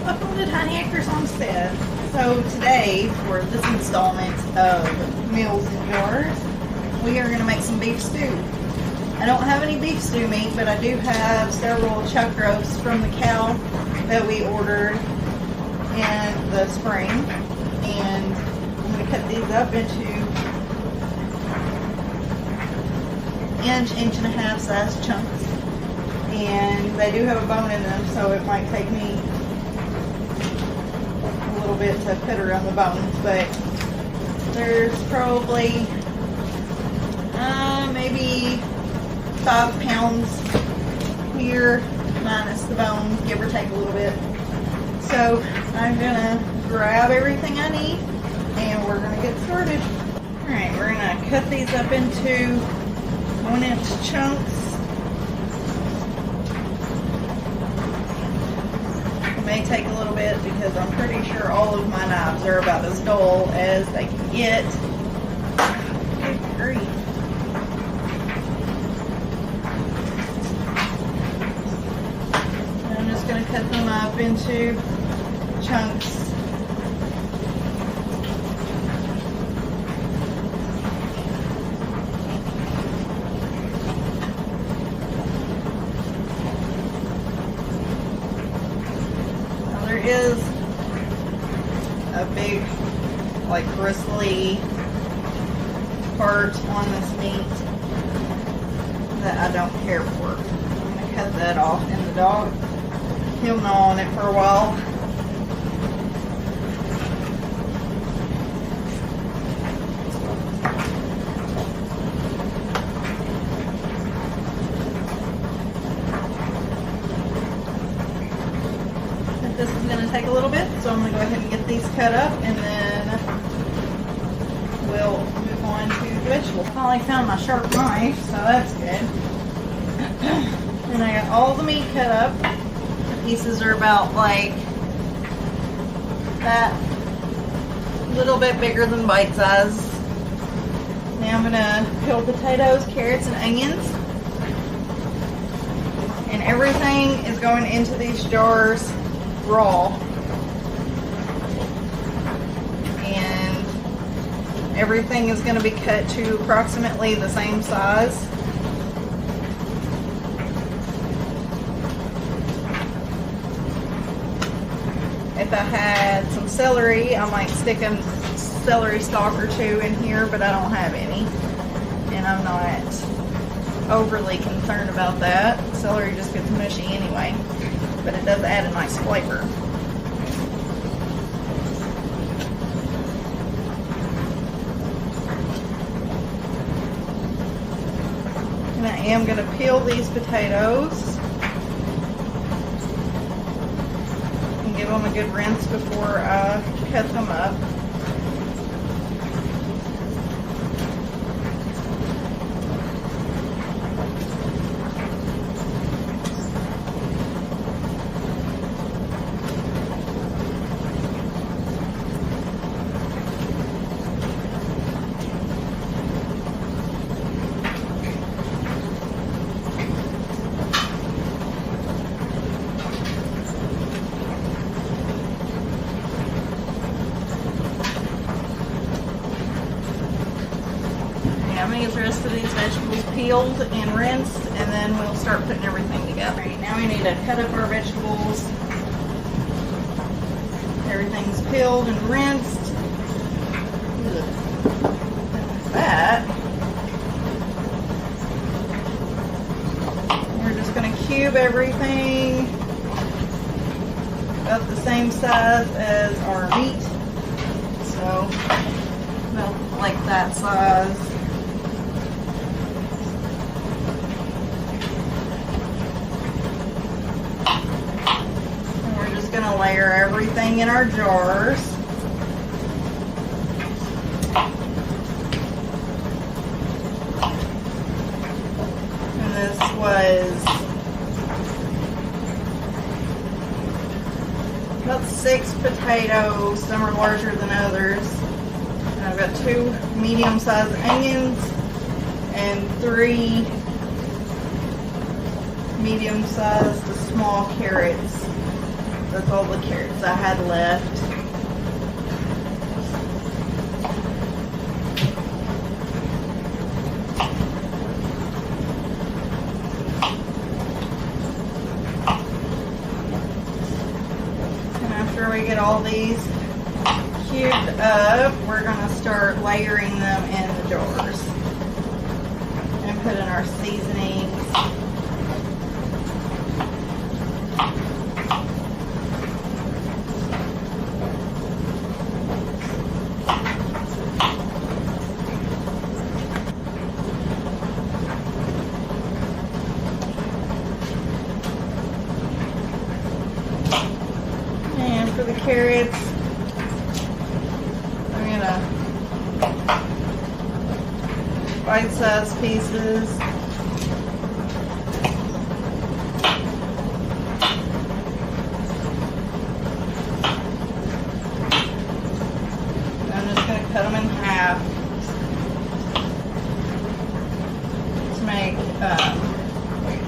Welcome to Tiny Actors Homestead. So today, for this installment of Meals and Yours, we are going to make some beef stew. I don't have any beef stew meat, but I do have several chuck roasts from the cow that we ordered in the spring. And I'm going to cut these up into inch and a half size chunks. And they do have a bone in them, so it might take me a little bit to cut around the bones, but there's probably maybe 5 pounds here minus the bones, give or take a little bit. So I'm gonna grab everything I need and we're gonna get started. Alright, we're gonna cut these up into 1-inch chunks. May take a little bit because I'm pretty sure all of my knives are about as dull as they can get. Good grief. And I'm just going to cut them up into chunks. Is a big, like, bristly part on this meat that I don't care for. I'm going to cut that off, and the dog, he'll gnaw on it for a while. This is going to take a little bit, so I'm going to go ahead and get these cut up, and then we'll move on to the vegetables. Finally found my sharp knife, so that's good. And I got all the meat cut up. The pieces are about like that, a little bit bigger than bite size. Now I'm going to peel potatoes, carrots, and onions. And everything is going into these jars raw, and everything is going to be cut to approximately the same size. If I had some celery, I might stick a celery stalk or two in here, but I don't have any, and I'm not overly concerned about that. Celery just gets mushy anyway, but it does add a nice flavor. And I am going to peel these potatoes and give them a good rinse before I cut them up. I'm going to get the rest of these vegetables peeled and rinsed, and then we'll start putting everything together. Right, now we need to cut up our vegetables. Everything's peeled and rinsed. Like that. We're just going to cube everything about the same size as our meat. So, about like that size. Going to layer everything in our jars. And this was about 6 potatoes. Some are larger than others. And I've got 2 medium-sized onions and 3 medium-sized to small carrots. That's all the carrots I had left. And after we get all these cubed up, we're going to start layering them in the jars and put in our seasonings. And for the carrots, I'm gonna bite-sized pieces. I'm just gonna cut them in half to make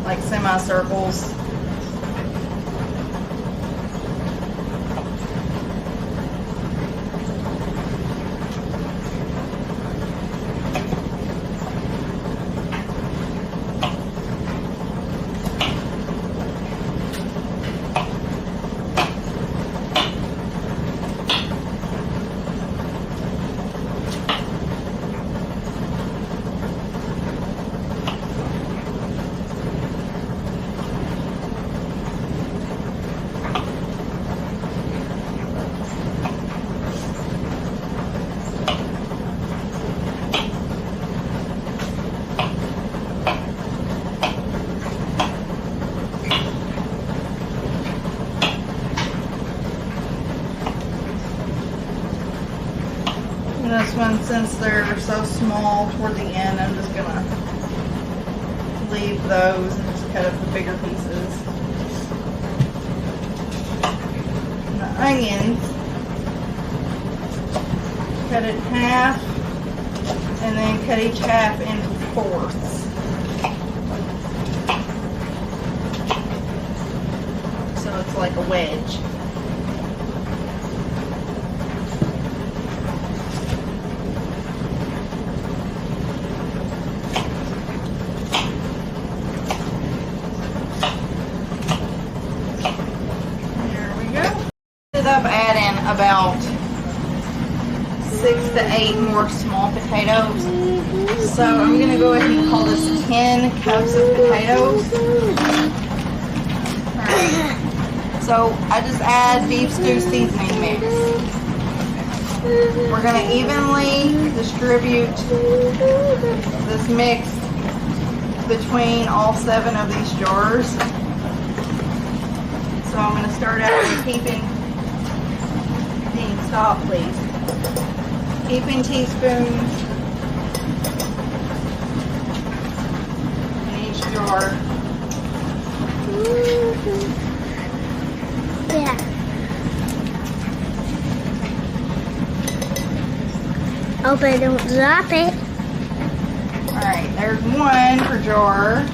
like semicircles. This one, since they're so small toward the end, I'm just gonna leave those and just cut up the bigger pieces. And the onions, cut it in half and then cut each half into fourths. So it's like a wedge. Up adding about 6 to 8 more small potatoes. So I'm going to go ahead and call this 10 cups of potatoes. Alright. So I just add beef stew seasoning mix. We're going to evenly distribute this mix between all 7 of these jars. So I'm going to start out with keeping stop, please. Keeping teaspoons in each jar. Yeah. Hope I don't drop it. Alright, there's 1 per jar.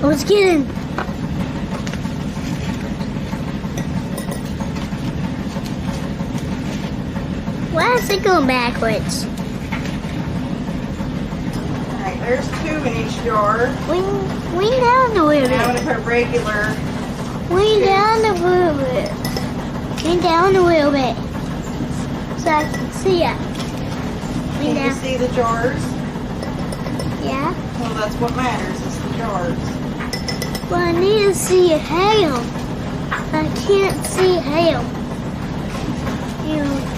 Oh, it's getting. Why is it going backwards? Alright, there's 2 in each jar. Lean down a little Now I'm bit. going to put regular. Lean down a little bit. Lean down a little bit. So I can see it. Lean Can you down. see the jars? Yeah. Well, that's what matters, is the jars. Well, I need to see a ham. I can't see ham. You know.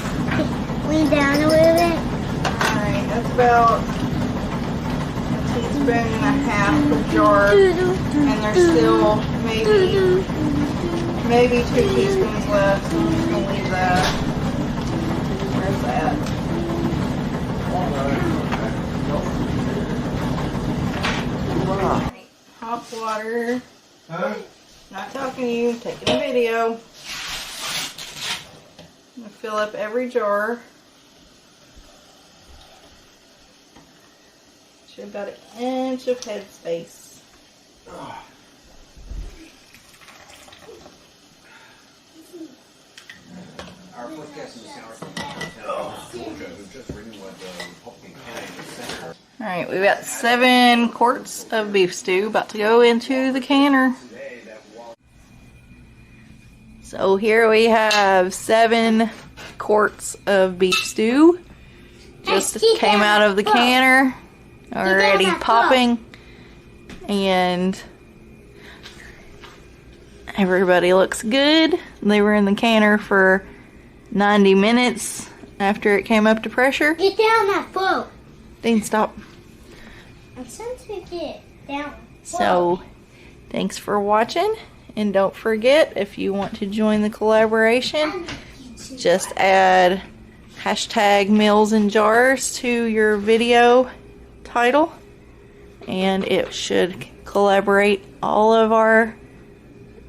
Lean down a little bit. Alright, that's about a teaspoon and a half per jar. And there's still maybe 2 teaspoons left. So I'm just going to leave that. Where's that? Alright, hot water. Not talking to you, taking a video. I'm going to fill up every jar. Should about an inch of headspace. Alright, we've got 7 quarts of beef stew about to go into the canner. So here we have 7 quarts of beef stew. Just came out of the canner. Already popping. And everybody looks good. They were in the canner for 90 minutes after it came up to pressure. Get down that float. Dean, stop. I'm trying to get down. So, thanks for watching. And don't forget, if you want to join the collaboration, just add hashtag meals in jars to your video title. And it should collaborate all of our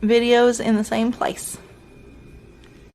videos in the same place.